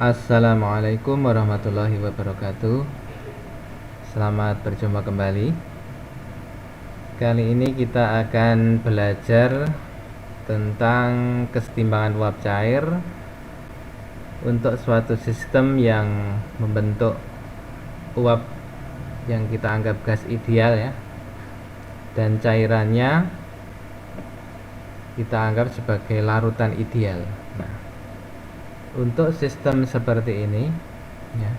Assalamualaikum warahmatullahi wabarakatuh. Selamat berjumpa kembali. Kali ini kita akan belajar tentang kesetimbangan uap cair untuk suatu sistem yang membentuk uap yang kita anggap gas ideal ya, dan cairannya kita anggap sebagai larutan ideal. Nah, untuk sistem seperti ini ya,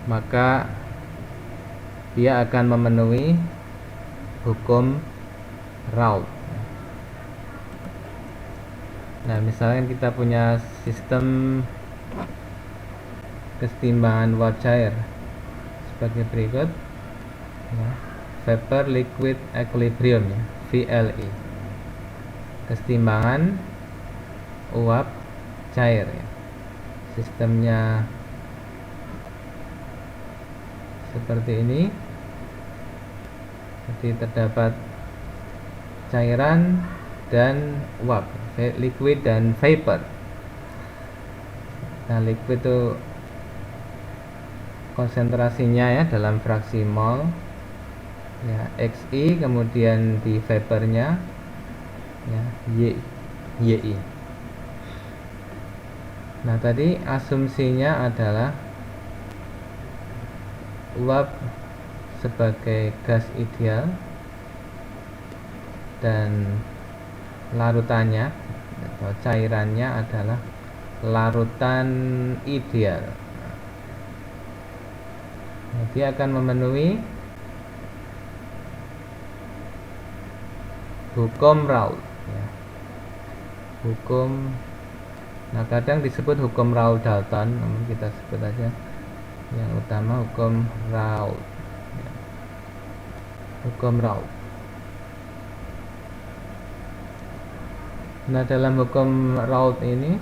maka dia akan memenuhi hukum Raoult. Nah, misalnya kita punya sistem kesetimbangan uap cair sebagai berikut ya, Vapor Liquid Equilibrium ya, VLE, kesetimbangan uap cair ya. Sistemnya seperti ini. Jadi terdapat cairan dan uap, liquid dan vapor. Nah, liquid itu konsentrasinya ya dalam fraksi mol ya, Xi, kemudian di vapornya ya, YI. Nah, tadi asumsinya adalah uap sebagai gas ideal dan larutannya atau cairannya adalah larutan ideal. Nah, dia akan memenuhi hukum Raoult ya. Nah, kadang disebut hukum Raoult-Dalton, namun kita sebut aja yang utama hukum Raoult ya. Hukum Raoult. Nah, dalam hukum Raoult ini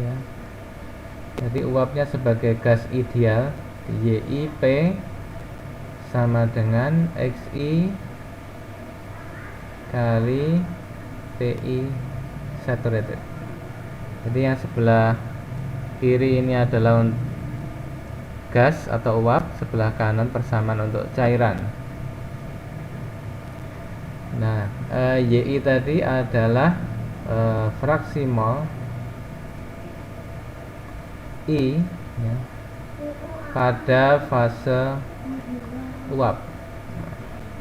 ya, jadi uapnya sebagai gas ideal, YI P sama dengan Xi kali PI saturated. Jadi yang sebelah kiri ini adalah gas atau uap, sebelah kanan persamaan untuk cairan. Nah, YI tadi adalah fraksi mol I ya, pada fase uap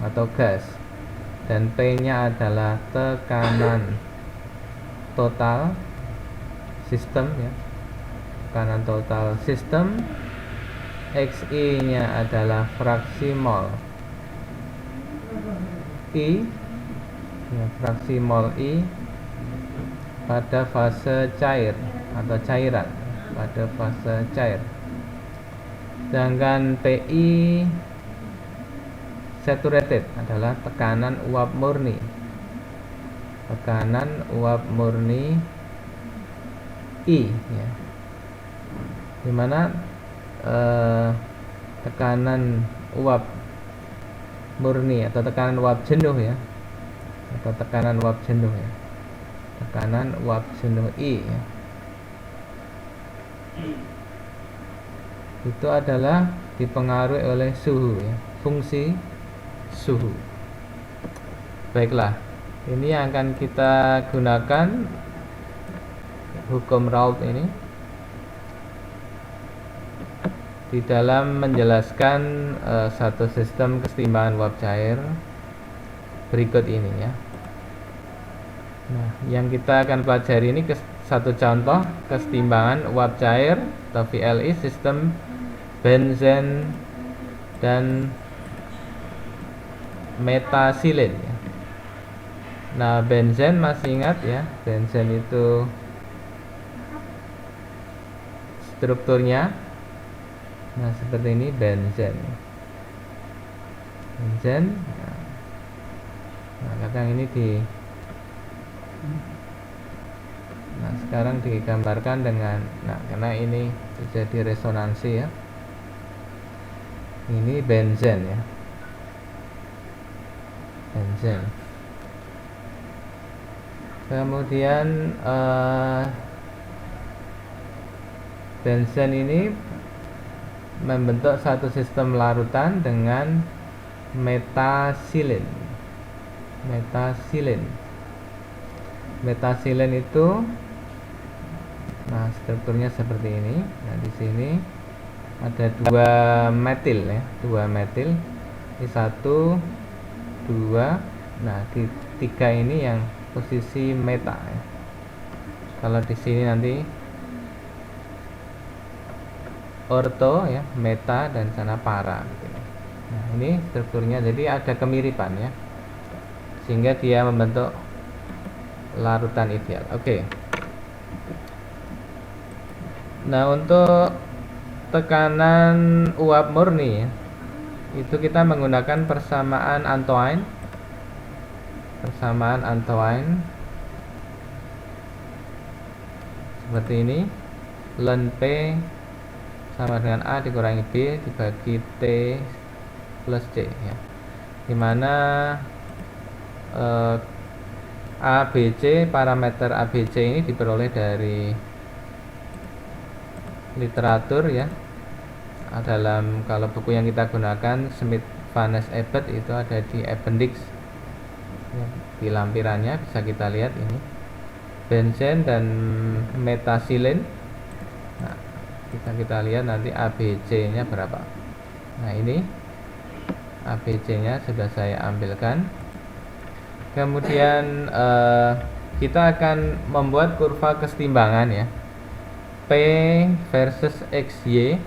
atau gas, dan P-nya adalah tekanan total sistem ya, tekanan total sistem. Xi-nya adalah fraksi mol I ya, fraksi mol I pada fase cair atau cairan, pada fase cair. Sedangkan PI saturated adalah tekanan uap murni, tekanan uap murni I ya, dimana tekanan uap murni atau tekanan uap jenuh ya, atau tekanan uap jenuh ya, tekanan uap jenuh I ya, itu adalah dipengaruhi oleh suhu ya, fungsi suhu. Baiklah, ini yang akan kita gunakan hukum Raoult ini di dalam menjelaskan satu sistem kesetimbangan uap cair berikut ini ya. Nah, yang kita akan pelajari ini satu contoh kesetimbangan uap cair atau VLE sistem benzen dan metasilin ya. Nah, benzen masih ingat ya, benzen itu strukturnya nah seperti ini, benzen. Nah, kadang ini nah sekarang digambarkan dengan, nah karena ini terjadi resonansi ya, ini benzen ya, benzen. Kemudian benzen ini membentuk satu sistem larutan dengan metasilin. Metasilin itu, nah strukturnya seperti ini. Nah di sini ada dua metil ya, ini 1, 2. Nah di 3 ini yang posisi meta ya. Kalau di sini nanti orto ya, meta, dan sana para gitu. Nah ini strukturnya, jadi ada kemiripan ya, sehingga dia membentuk larutan ideal. Oke. Nah untuk tekanan uap murni ya, itu kita menggunakan persamaan Antoine. Seperti ini. Ln P sama dengan A dikurangi B dibagi T plus C ya, dimana ABC, parameter ABC ini diperoleh dari literatur ya. Dalam, kalau buku yang kita gunakan Smith, Vanes, Ebert, itu ada di appendix ya, di lampirannya bisa kita lihat ini benzen dan metasilin. Nah bisa kita lihat nanti ABC nya berapa. Nah ini ABC nya sudah saya ambilkan. Kemudian kita akan membuat kurva kesetimbangan ya, P versus XY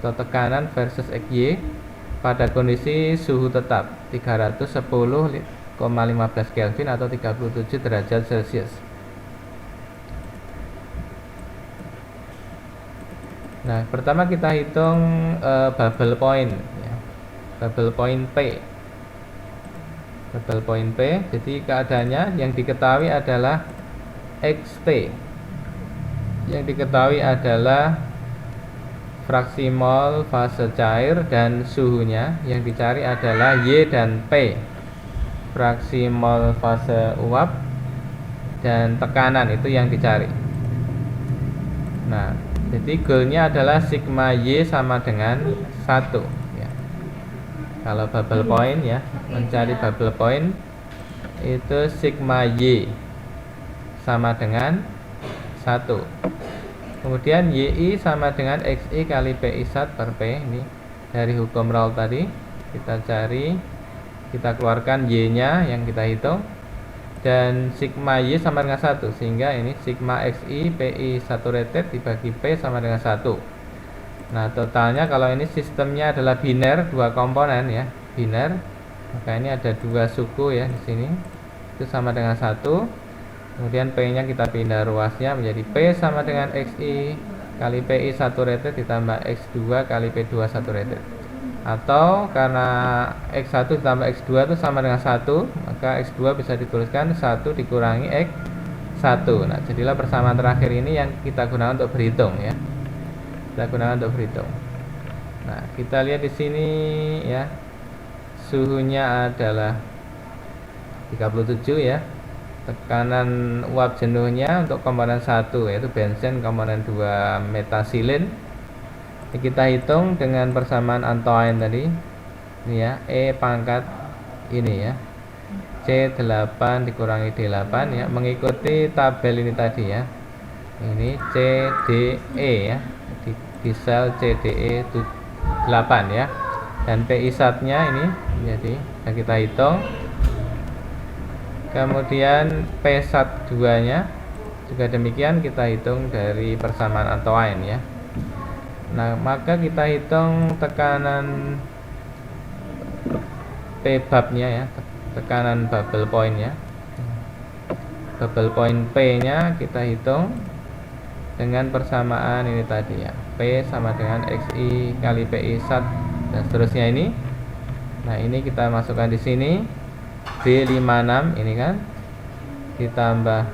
atau tekanan versus XY pada kondisi suhu tetap 310,15 Kelvin atau 37 derajat Celcius. Nah pertama kita hitung bubble point ya, bubble point P. Jadi keadaannya yang diketahui adalah XT, yang diketahui adalah fraksi mol fase cair, dan suhunya yang dicari adalah Y dan P, fraksi mol fase uap, dan tekanan itu yang dicari. Nah jadi goalnya adalah sigma Y sama dengan 1 ya. Kalau bubble point ya, mencari bubble point itu sigma Y sama dengan 1. Kemudian YI sama dengan XI kali PI sat per P. Ini dari hukum Raoult tadi. Kita cari, kita keluarkan Y nya yang kita hitung, dan sigma Y sama dengan 1, sehingga ini sigma XI PI saturated dibagi P sama dengan 1. Nah totalnya, kalau ini sistemnya adalah biner, 2 komponen ya, biner, maka ini ada 2 suku ya di sini, itu sama dengan 1. Kemudian P nya kita pindah ruasnya menjadi P sama dengan XI kali PI saturated ditambah X2 kali P2 saturated, atau karena X1 ditambah X2 itu sama dengan 1, maka X2 bisa dituliskan 1 dikurangi X1. Nah jadilah persamaan terakhir ini yang kita gunakan untuk berhitung ya, Nah kita lihat di sini ya, suhunya adalah 37 ya, tekanan uap jenuhnya untuk komponen 1 yaitu benzen, komponen 2 metasilin. Ini kita hitung dengan persamaan Antoine tadi ini ya, E pangkat ini ya, C8 dikurangi D8 ya, mengikuti tabel ini tadi ya. Ini CDE ya, di sel CDE 8 ya, dan PI sat nya ini jadi kita hitung. Kemudian P sat 2 nya juga demikian, kita hitung dari persamaan Antoine ya. Nah maka kita hitung tekanan P bab nya ya, tekanan bubble point ya, bubble point P nya kita hitung dengan persamaan ini tadi ya, P sama dengan XI kali PI sat dan seterusnya ini. Nah ini kita masukkan di sini B56 ini kan, ditambah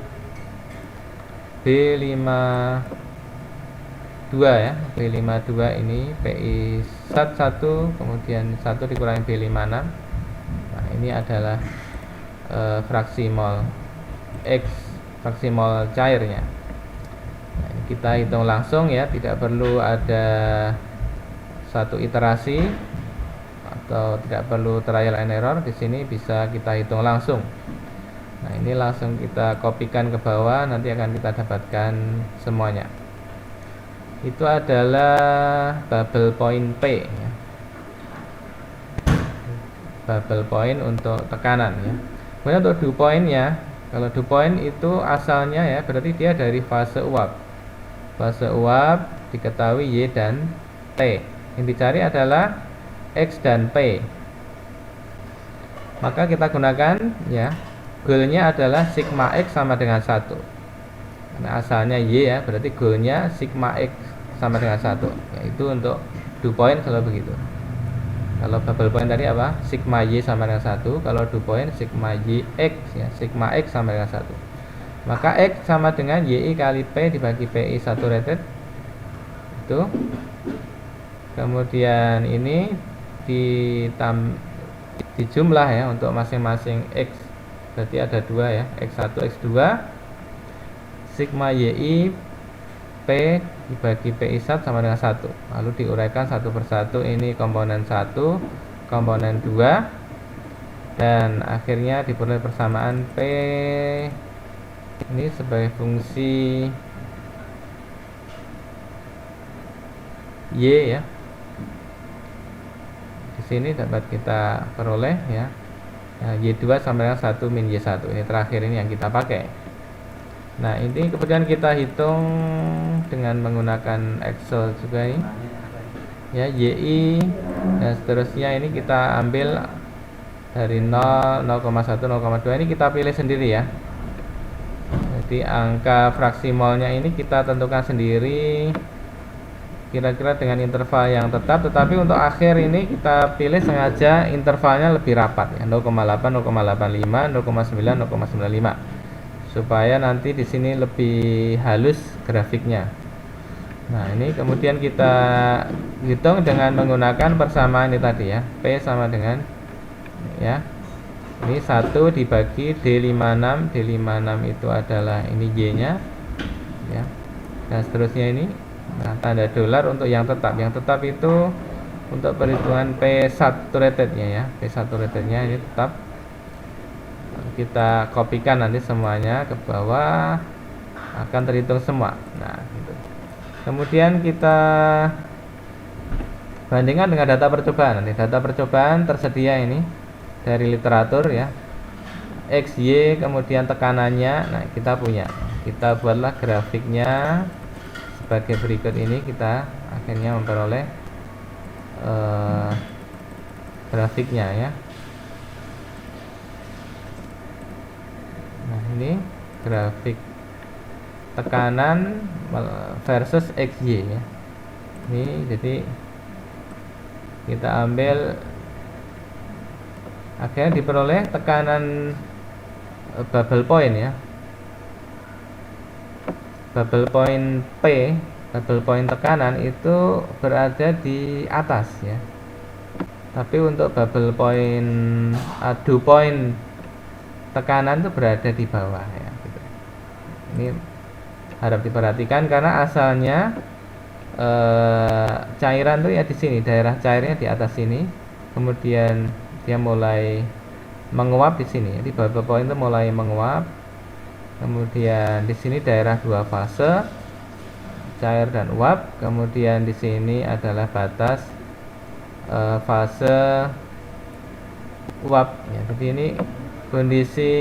B52 ya, B52 ini PI sat 1, kemudian 1 dikurangi B56. Nah ini adalah fraksi mol X, fraksi mol cairnya. Nah, kita hitung langsung ya, tidak perlu ada satu iterasi atau tidak perlu trial and error. Di sini bisa kita hitung langsung. Nah, ini langsung kita kopikan ke bawah, nanti akan kita dapatkan semuanya. Itu adalah bubble point P ya. Bubble point untuk tekanan ya. Kemudian untuk dew point ya, kalau dew point itu asalnya ya, berarti dia dari fase uap. Fase uap diketahui Y dan T. Yang dicari adalah X dan P. Maka kita gunakan ya, goalnya adalah sigma X sama dengan 1. Karena asalnya Y ya, berarti goalnya sigma X sama dengan 1. Yaitu untuk dew point selalu begitu. Kalau bubble point tadi apa? Sigma Y sama dengan 1. Kalau dew point sigma Y X ya, sigma X sama dengan 1. Maka X sama dengan YI kali P dibagi PI saturated. Itu. Kemudian ini dijumlah ya untuk masing-masing X. Berarti ada 2 ya, X1, X2. Sigma YI P dibagi PI sat sama dengan 1. Lalu diuraikan satu persatu, ini komponen 1, komponen 2, dan akhirnya diperoleh persamaan P ini sebagai fungsi Y ya. Di sini dapat kita peroleh ya. Nah, Y2 sama dengan 1 min Y1. Ini terakhir ini yang kita pakai. Nah, ini kemudian kita hitung dengan menggunakan Excel juga ini. Ya, YI dan seterusnya ini kita ambil dari 0, 0,1, 0,2 ini kita pilih sendiri ya. Jadi angka fraksi molnya ini kita tentukan sendiri kira-kira dengan interval yang tetap, tetapi untuk akhir ini kita pilih sengaja intervalnya lebih rapat ya, 0,8, 0,85, 0,9, 0,95 supaya nanti di sini lebih halus grafiknya. Nah, ini kemudian kita hitung dengan menggunakan persamaan ini tadi ya, P sama dengan ya, ini 1 dibagi D56, D56 itu adalah ini Y nya ya, dan seterusnya ini. Nah, tanda dolar untuk yang tetap. Yang tetap itu untuk perhitungan P saturatednya ya, P saturatednya ini tetap. Kita kopikan nanti semuanya ke bawah, akan terhitung semua. Nah, gitu. Kemudian kita bandingkan dengan data percobaan. Nanti data percobaan tersedia ini dari literatur ya, X, Y, kemudian tekanannya. Nah, kita punya. Kita buatlah grafiknya sebagai berikut ini. Kita akhirnya memperoleh grafiknya ya. Nah, ini grafik tekanan versus XY ya. Ini jadi kita ambil, akhirnya diperoleh tekanan bubble point ya. Bubble point P, bubble point tekanan itu berada di atas ya. Tapi untuk bubble point dew point tekanan itu berada di bawah ya gitu. Ini harap diperhatikan karena asalnya cairan tuh ya di sini, daerah cairnya di atas sini, kemudian dia mulai menguap di sini. Di bubble point itu mulai menguap, kemudian di sini daerah 2 fase cair dan uap, kemudian di sini adalah batas fase uap ya. Jadi ini kondisi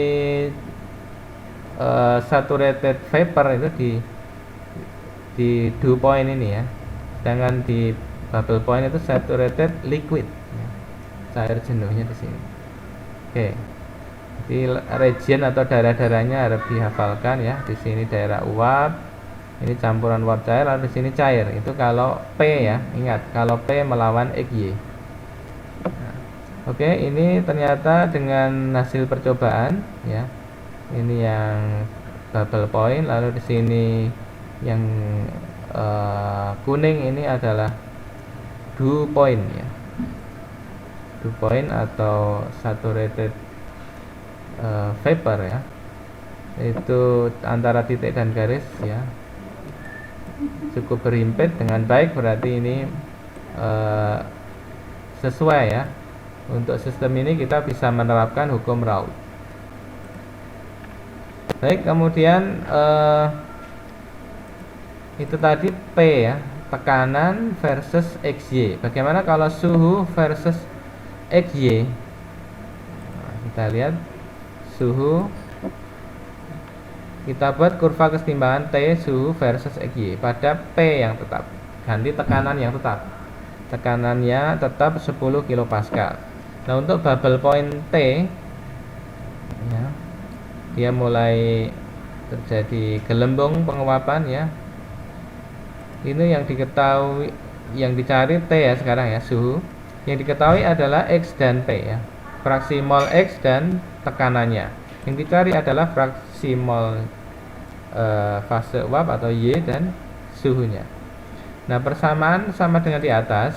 saturated vapor itu di dew point ini ya, sedangkan di bubble point itu saturated liquid ya, cair jenuhnya di sini. Oke, jadi region atau daerah-daerahnya harus dihafalkan ya. Di sini daerah uap, ini campuran uap cair, lalu di sini cair. Itu kalau P ya, ingat kalau P melawan XY. Nah, oke, ini ternyata dengan hasil percobaan ya. Ini yang bubble point, lalu di sini yang kuning ini adalah dew point ya. Dew point atau saturated vapor ya. Itu antara titik dan garis ya. cukup berhimpit dengan baik, berarti ini sesuai ya. Untuk sistem ini kita bisa menerapkan hukum Raoult. Baik, kemudian itu tadi P ya, tekanan versus XY. Bagaimana kalau suhu versus XY? Nah, kita lihat suhu, kita buat kurva kesetimbangan T suhu versus XY pada P yang tetap, ganti tekanan yang tetap. Tekanannya tetap 10 kPa. Nah, untuk bubble point T ya, dia mulai terjadi gelembung penguapan ya. Ini yang diketahui, yang dicari T ya sekarang ya, suhu. Yang diketahui adalah X dan P ya, fraksi mol X dan tekanannya. Yang dicari adalah fraksi mol fase uap atau Y dan suhunya. Nah, persamaan sama dengan di atas,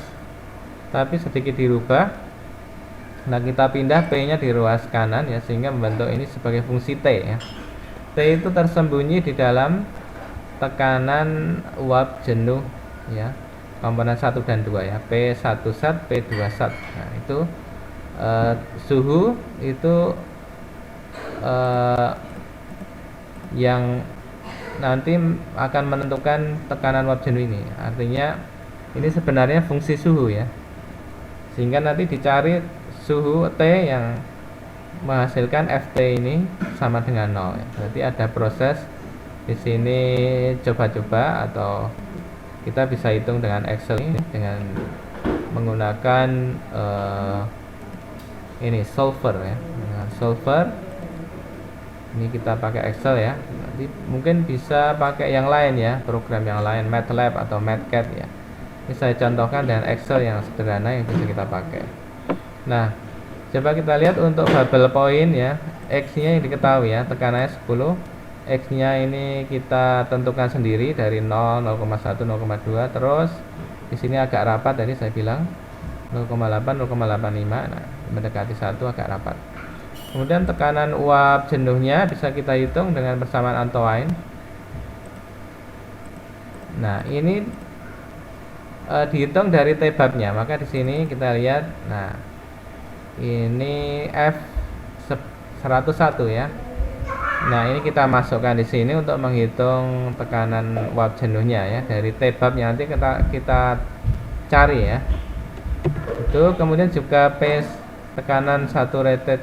tapi sedikit dirubah. Nah, kita pindah P-nya di ruas kanan ya, sehingga membentuk ini sebagai fungsi T ya. T itu tersembunyi di dalam tekanan uap jenuh ya, komponen 1 dan 2 ya, P1 sat, P2 sat. Nah, itu suhu itu yang nanti akan menentukan tekanan uap jenuh ini. Artinya ini sebenarnya fungsi suhu ya, sehingga nanti dicari suhu T yang menghasilkan Ft ini sama dengan 0 ya. Berarti ada proses di sini coba-coba, atau kita bisa hitung dengan Excel ini dengan menggunakan ini solver ya. Dengan solver ini kita pakai Excel ya. Nanti mungkin bisa pakai yang lain ya, program yang lain, MATLAB atau MATCAD ya. Ini saya contohkan dengan Excel yang sederhana yang bisa kita pakai. Nah, coba kita lihat untuk bubble point ya, X-nya yang diketahui ya, tekanannya 10. X-nya ini kita tentukan sendiri dari 0, 0,1, 0,2. Terus di sini agak rapat tadi saya bilang 0,8, 0,85. Nah, mendekati 1 agak rapat. Kemudian tekanan uap jenuhnya bisa kita hitung dengan persamaan Antoine. Nah, ini dihitung dari T-babnya. Maka di sini kita lihat, nah ini F101 ya. Nah, ini kita masukkan di sini untuk menghitung tekanan uap jenuhnya ya, dari T-babnya nanti kita cari ya. Itu kemudian juga P tekanan saturated,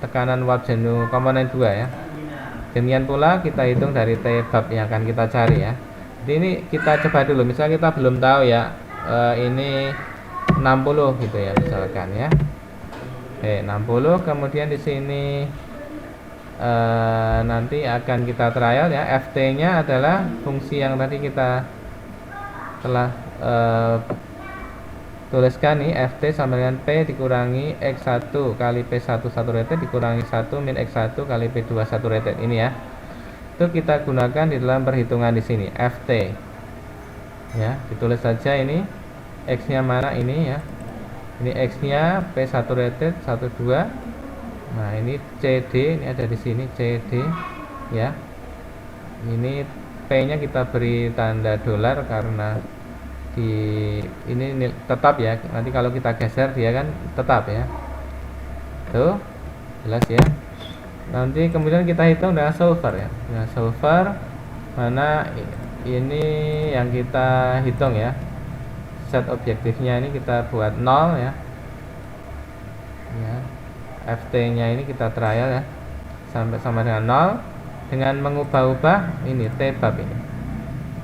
tekanan uap jenuh komponen 2 ya. Demikian pula kita hitung dari T-bab yang akan kita cari ya. Jadi ini kita coba dulu, misalnya kita belum tahu ya, ini 60 gitu ya misalkan ya. 60, kemudian di sini nanti akan kita trial ya. Ft-nya adalah fungsi yang tadi kita telah tuliskan nih, Ft sama dengan P dikurangi X1 kali P1 saturated dikurangi 1 min X1 kali P2 saturated ini ya. Itu kita gunakan di dalam perhitungan di sini Ft. Ya, ditulis saja ini X-nya mana ini ya. Ini X-nya P saturated 12. Nah, ini CD, ini ada di sini CD ya. Ini P-nya kita beri tanda dolar karena ini tetap ya. Nanti kalau kita geser dia kan tetap ya. Tuh, jelas ya. Nanti kemudian kita hitung dengan solver ya. Nah, solver mana ini yang kita hitung ya. Set objektifnya ini kita buat 0 ya. Ya. Ft-nya ini kita trial ya. Sampai sama dengan 0 dengan mengubah-ubah ini T-bab ini.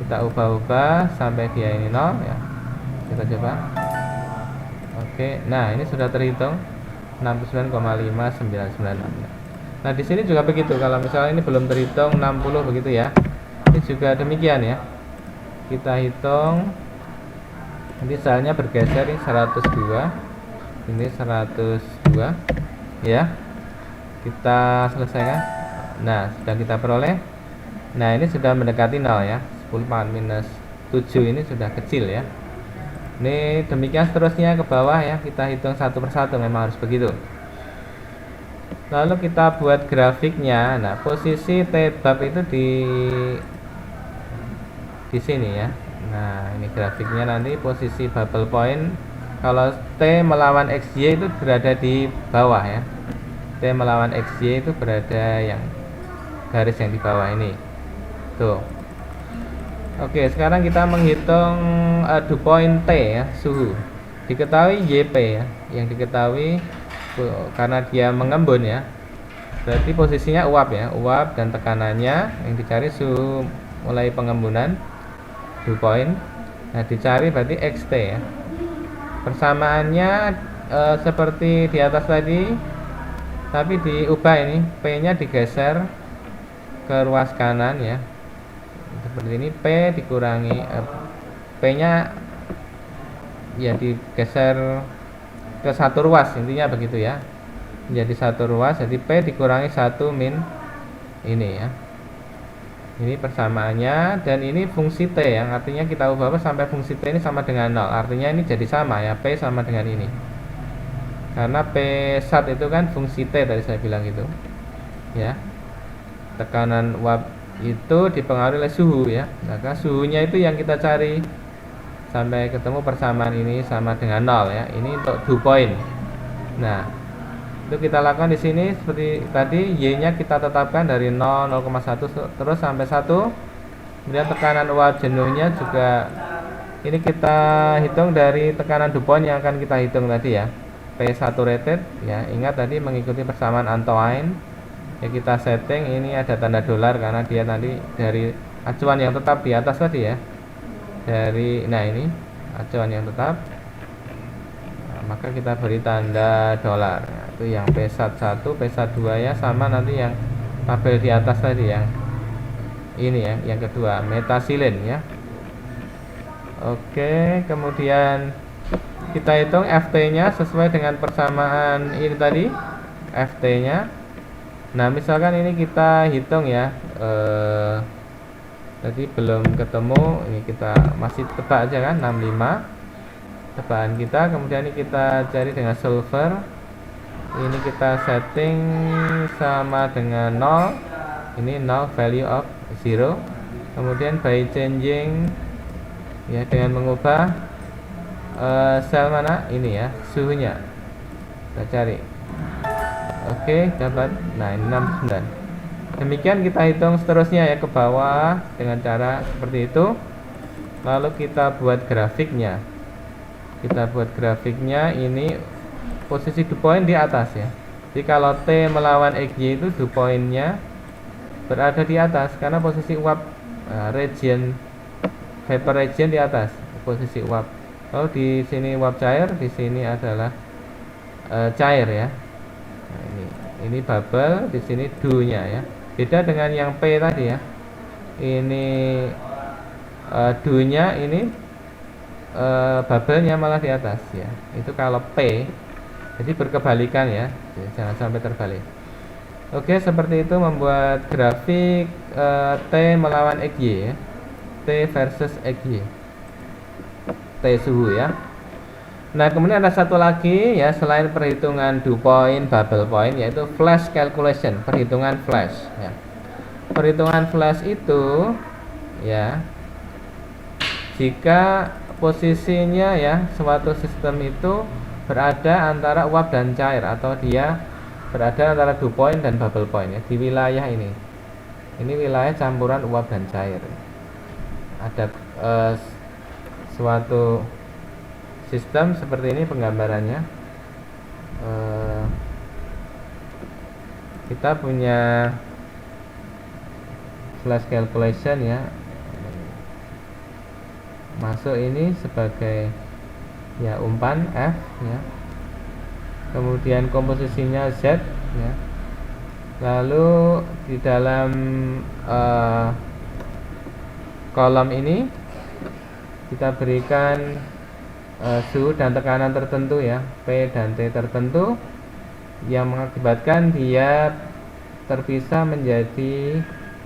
Kita ubah-ubah sampai dia ini 0 ya. Kita coba. Oke, nah ini sudah terhitung 69,5996. Nah, di sini juga begitu. Kalau misalnya ini belum terhitung 60 begitu ya. Ini juga demikian ya. Kita hitung. Nanti salnya bergeser ini 102. Ini 102 ya. Kita selesaikan. Nah, sudah kita peroleh. Nah, ini sudah mendekati 0 ya. 10 pangkat minus 7 ini sudah kecil ya. Ini demikian seterusnya ke bawah ya. Kita hitung satu persatu, memang harus begitu. Lalu kita buat grafiknya. Nah, posisi T-bab itu di di sini ya. Nah, ini grafiknya nanti posisi bubble point kalau T melawan XY itu berada di bawah ya. T melawan XY itu berada yang garis yang di bawah ini. Tuh. Oke, sekarang kita menghitung dew point T ya, suhu. Diketahui YP ya, yang diketahui karena dia mengembun ya. Berarti posisinya uap ya, uap dan tekanannya yang dicari suhu mulai pengembunan dew point. Nah, dicari berarti XT ya. Persamaannya seperti di atas tadi, tapi diubah ini, P-nya digeser ke ruas kanan ya. Seperti ini, P dikurangi P-nya ya digeser ke satu ruas, intinya begitu ya. Menjadi satu ruas, jadi P dikurangi 1 min ini ya. Ini persamaannya, dan ini fungsi T yang artinya kita ubah sampai fungsi T ini sama dengan 0. Artinya ini jadi sama ya, P sama dengan ini. Karena P sat itu kan fungsi T tadi saya bilang gitu. Ya. Tekanan uap itu dipengaruhi oleh suhu ya. Maka suhunya itu yang kita cari sampai ketemu persamaan ini sama dengan 0 ya. Ini untuk dew point. Nah, itu kita lakukan di sini seperti tadi, Y-nya kita tetapkan dari 0, 0,1 terus sampai 1. Kemudian tekanan uap jenuhnya juga ini kita hitung dari tekanan dew point yang akan kita hitung tadi ya. P saturated ya, ingat tadi mengikuti persamaan Antoine. Ya, kita setting ini ada tanda dolar karena dia tadi dari acuan yang tetap di atas tadi ya. Dari ini acuan yang tetap. Nah, maka kita beri tanda dolar. Nah, itu yang P1, P2 ya, sama nanti yang tabel di atas tadi yang ini ya, yang kedua metasilin ya. Oke, kemudian kita hitung FT-nya sesuai dengan persamaan ini tadi, FT-nya. Nah, misalkan ini kita hitung ya, tadi belum ketemu, ini kita masih tebak aja kan, 65 tebakan kita. Kemudian ini kita cari dengan solver, ini kita setting sama dengan 0, ini 0 value of 0. Kemudian by changing ya, dengan mengubah sel mana ini ya, suhunya kita cari. Oke, dapat. Nah, ini 69. Demikian kita hitung seterusnya ya ke bawah dengan cara seperti itu. Lalu kita buat grafiknya. Kita buat grafiknya, ini posisi dew point di atas ya. Jadi kalau T melawan XY itu dew point-nya berada di atas karena posisi uap region vapor region di atas, posisi uap. Lalu di sini uap cair, di sini adalah cair ya. Nah, ini bubble, di sini dew-nya ya. Beda dengan yang P tadi ya. Ini dew-nya, ini bubble-nya malah di atas ya. Itu kalau P. Jadi berkebalikan ya. Jangan sampai terbalik. Oke, seperti itu membuat grafik T melawan XY ya. T versus XY. T suhu ya. Nah, kemudian ada satu lagi ya, selain perhitungan dew point, bubble point, yaitu flash calculation, perhitungan flash ya. Perhitungan flash itu ya, jika posisinya ya suatu sistem itu berada antara uap dan cair, atau dia berada antara dew point dan bubble point ya, di wilayah ini. Ini wilayah campuran uap dan cair. Ada suatu sistem seperti ini penggambarannya. Kita punya flash calculation ya, masuk ini sebagai ya umpan F ya, kemudian komposisinya Z ya, lalu di dalam kolom ini kita berikan suhu dan tekanan tertentu ya, P dan T tertentu, yang mengakibatkan dia terpisah menjadi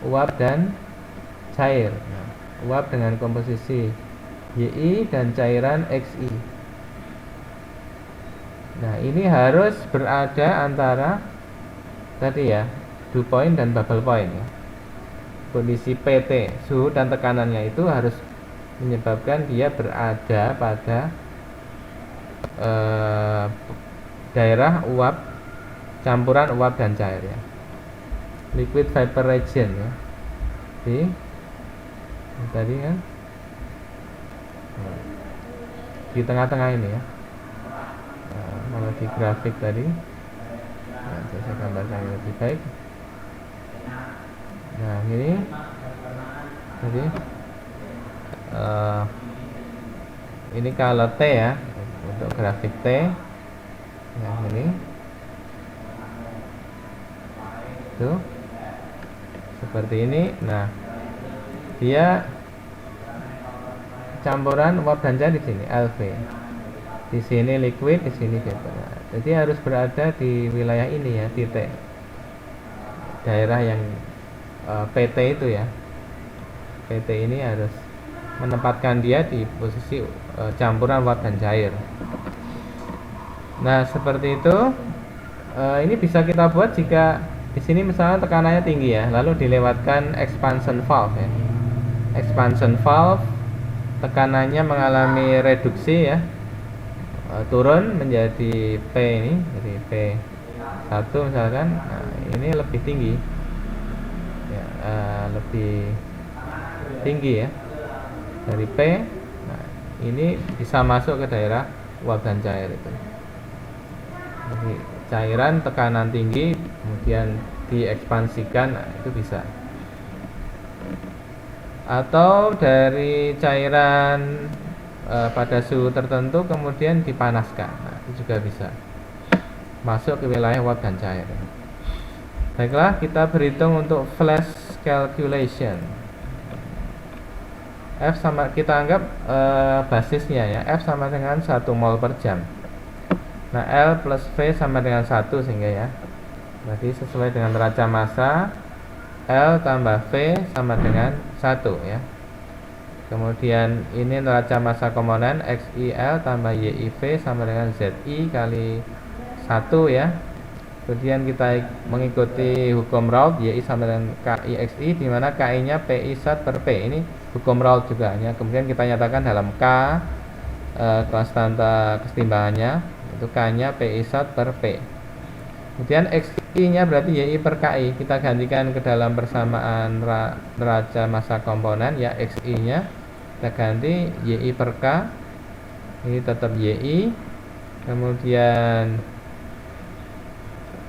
uap dan cair. Nah, uap dengan komposisi YI dan cairan XI. Nah, ini harus berada antara tadi ya, dew point dan bubble point ya. kondisi PT, suhu dan tekanannya itu harus menyebabkan dia berada pada daerah uap, campuran uap dan cair ya, liquid vapor region ya. Tadi kan di tengah-tengah ini ya. Kalau di grafik tadi, saya gambarkan yang lebih baik. Nah ini jadi ini kalau T ya, untuk grafik T yang ini tuh seperti ini. Nah dia campuran uap dan cair di sini LV, di sini liquid, di sini vapor. Nah, jadi harus berada di wilayah ini ya, titik daerah yang PT itu ya. PT ini harus menempatkan dia di posisi campuran uap dan cair. Nah seperti itu. Ini bisa kita buat jika di sini misalnya tekanannya tinggi ya, lalu dilewatkan expansion valve ya. Expansion valve tekanannya mengalami reduksi ya, turun menjadi P ini, jadi P1 misalkan. Nah, ini lebih tinggi ya, lebih tinggi ya dari P. Nah, ini bisa masuk ke daerah uap dan cair itu. Jadi cairan tekanan tinggi kemudian diekspansikan, nah, itu bisa. Atau dari cairan pada suhu tertentu kemudian dipanaskan, nah, itu juga bisa masuk ke wilayah uap dan cair. Baiklah, kita berhitung untuk flash calculation. F sama, kita anggap basisnya ya, F sama dengan 1 mol per jam. Nah L plus V sama dengan 1 sehingga ya, berarti sesuai dengan neraca massa, L tambah V sama dengan 1 ya. Kemudian ini neraca massa komponen XIL tambah YIV sama dengan ZI kali 1 ya. Kemudian kita mengikuti hukum Raoult, YI sama dengan KIXI, di mana KI nya PI SAT per P. Ini hukum Raoult juga ya. Kemudian kita nyatakan dalam K konstanta kesetimbangannya, itu K nya PI SAT per P. Kemudian XI nya berarti YI per KI, kita gantikan ke dalam persamaan neraca massa komponen ya. XI nya kita ganti YI per K, ini tetap YI. Kemudian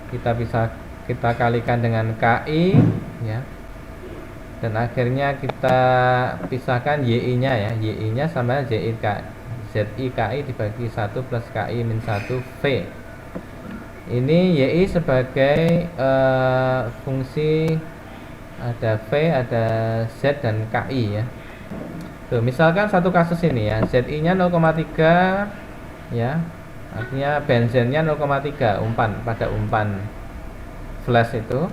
kita kalikan dengan KI ya, dan akhirnya kita pisahkan YI nya ya. YI nya sama ZI KI dibagi 1 plus KI min 1 V. Ini YI sebagai fungsi, ada V, ada Z dan KI ya. Tuh, misalkan satu kasus ini ya, ZI nya 0,3 ya, artinya benzennya 0,3 umpan, pada umpan flash itu,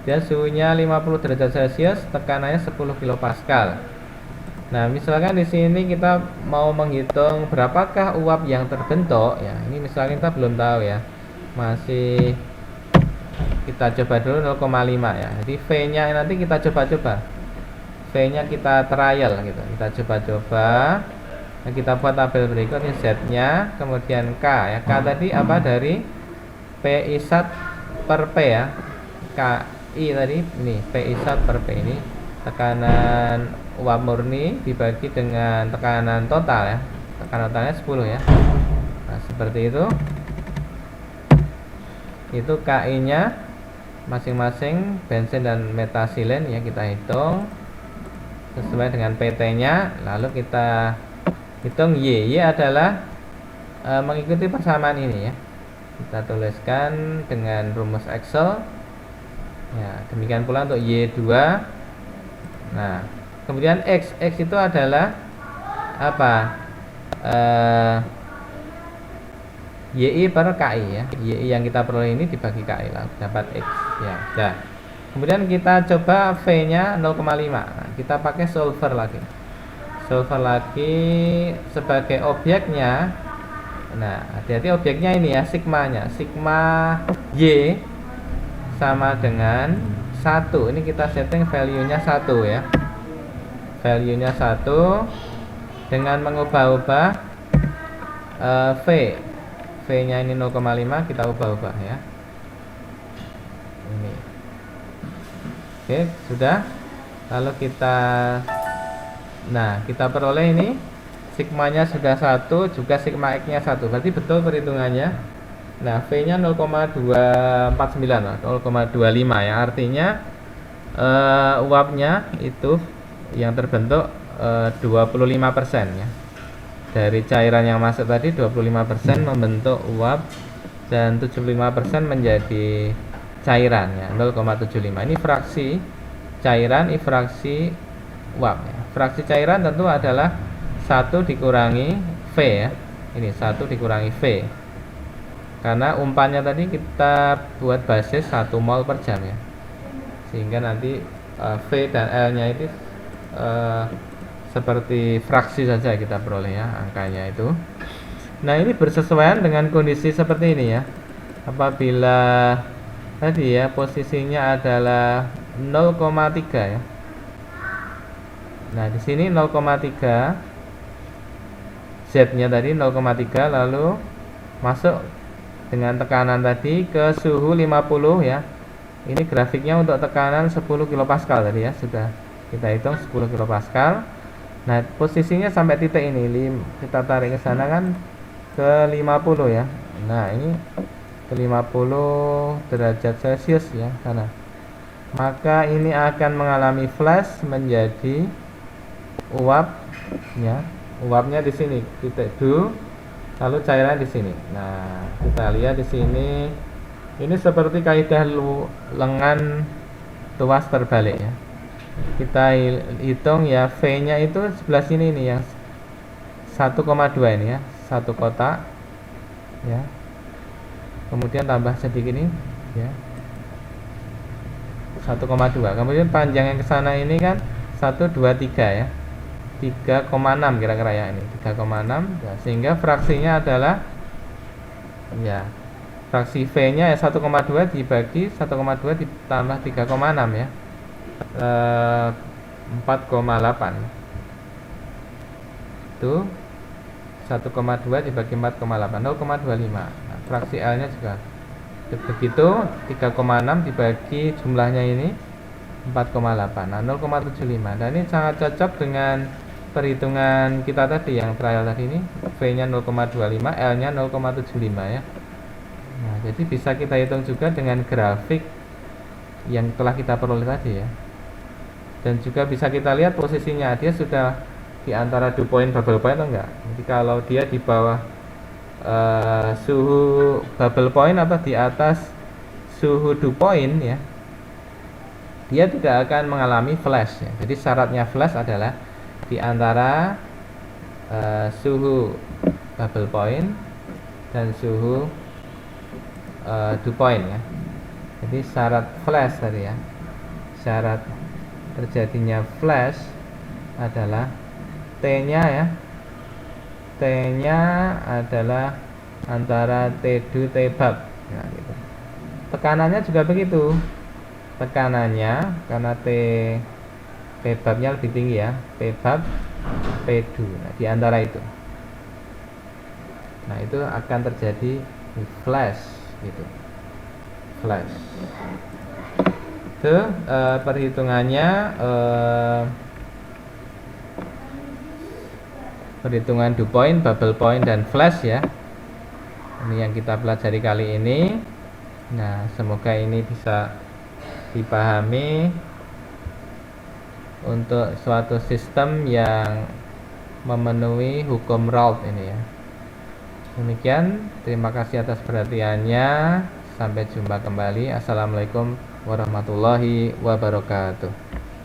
dan suhunya 50 derajat Celcius, tekanannya 10 kilopascal. Nah, misalkan di sini kita mau menghitung berapakah uap yang terbentuk ya. Ini misalkan kita belum tahu ya, masih kita coba dulu 0,5 ya. Jadi V nya nanti kita coba-coba, V nya kita trial gitu, kita coba-coba. Nah, kita buat tabel berikut, ini Z nya, kemudian K ya. K tadi apa, dari PI SAT per P ya. KI tadi ini PI SAT per P, ini tekanan uap murni dibagi dengan tekanan total ya. Tekanan totalnya 10 ya. Nah, seperti itu. Itu KI nya masing-masing bensin dan metasilen ya, kita hitung sesuai dengan PT nya. Lalu kita hitung Y adalah mengikuti persamaan ini ya. Kita tuliskan dengan rumus Excel ya. Demikian pula untuk Y2. Nah, kemudian X itu adalah apa? YI per KI ya. YI yang kita peroleh ini dibagi KI lah, dapat X ya. Ya. Kemudian kita coba V nya 0,5. Nah, kita pakai solver lagi. Solver lagi sebagai objeknya. Nah, hati-hati objeknya ini ya, sigmanya. Sigma Y sama dengan 1 1. Ini kita setting value-nya 1 ya. Value-nya 1 dengan mengubah-ubah V. V-nya ini 0,5 kita ubah-ubah ya. Ini. Oke, sudah. Lalu kita peroleh ini sigmanya sudah 1, juga sigma X-nya 1. Berarti betul perhitungannya. Nah, V-nya 0,249, 0,25 ya. Artinya uapnya itu yang terbentuk 25% ya. Dari cairan yang masuk tadi 25% membentuk uap dan 75% menjadi cairan ya, 0,75. Ini fraksi cairan, ini fraksi uap ya. Fraksi cairan tentu adalah 1 dikurangi V ya. Ini 1 dikurangi V. Karena umpannya tadi kita buat basis 1 mol per jam ya. Sehingga nanti V dan L-nya itu seperti fraksi saja kita peroleh ya angkanya itu. Nah, ini bersesuaian dengan kondisi seperti ini ya. Apabila tadi ya posisinya adalah 0,3 ya. Nah, di sini 0,3 Z-nya tadi 0,3 lalu masuk dengan tekanan tadi ke suhu 50 ya. Ini grafiknya untuk tekanan 10 kilopascal tadi ya, sudah kita hitung 10 kilopascal. Nah, posisinya sampai titik ini kita tarik ke sana kan ke 50 ya. Nah, ini ke 50 derajat Celcius ya sana. Maka ini akan mengalami flash menjadi uap ya. Uapnya di sini titik do, lalu cairan di sini. Nah, kita lihat di sini ini seperti kaidah lengan tuas terbalik ya. Kita hitung ya, V-nya itu sebelah sini nih yang 1,2 ini ya, 1 kotak ya. Kemudian tambah sedikit ini ya, 1,2. Kemudian panjang yang ke sana ini kan 1, 2, 3 ya, 3,6 kira-kira ya, ini 3,6 ya, sehingga fraksinya adalah ya, fraksi V-nya ya 1,2 dibagi 1,2 ditambah 3,6 ya, 4,8 itu 1,2 dibagi 4,8, 0,25. Nah, fraksi L nya juga begitu, 3,6 dibagi jumlahnya ini 4,8, nah 0,75. Dan ini sangat cocok dengan perhitungan kita tadi yang trial tadi ini, V nya 0,25, L nya 0,75 ya. Nah, jadi bisa kita hitung juga dengan grafik yang telah kita peroleh tadi ya. Dan juga bisa kita lihat posisinya, dia sudah di antara dew point bubble point atau enggak. Jadi kalau dia di bawah suhu bubble point atau di atas suhu dew point ya, dia tidak akan mengalami flash ya. Jadi syaratnya flash adalah di antara suhu bubble point dan suhu dew point ya. Jadi syarat flash tadi ya, syarat terjadinya flash adalah T-nya ya, T-nya adalah antara T-dew T-bub ya, gitu. Tekanannya juga begitu, tekanannya karena T-bubnya lebih tinggi ya, T-bub P-dew, nah, di antara itu. Nah, itu akan terjadi flash gitu, flash. Itu perhitungannya, perhitungan dew point, bubble point, dan flash ya. Ini yang kita pelajari kali ini. Nah, semoga ini bisa dipahami untuk suatu sistem yang memenuhi hukum Raoult ini ya. Demikian, terima kasih atas perhatiannya. Sampai jumpa kembali. Assalamualaikum warahmatullahi wabarakatuh.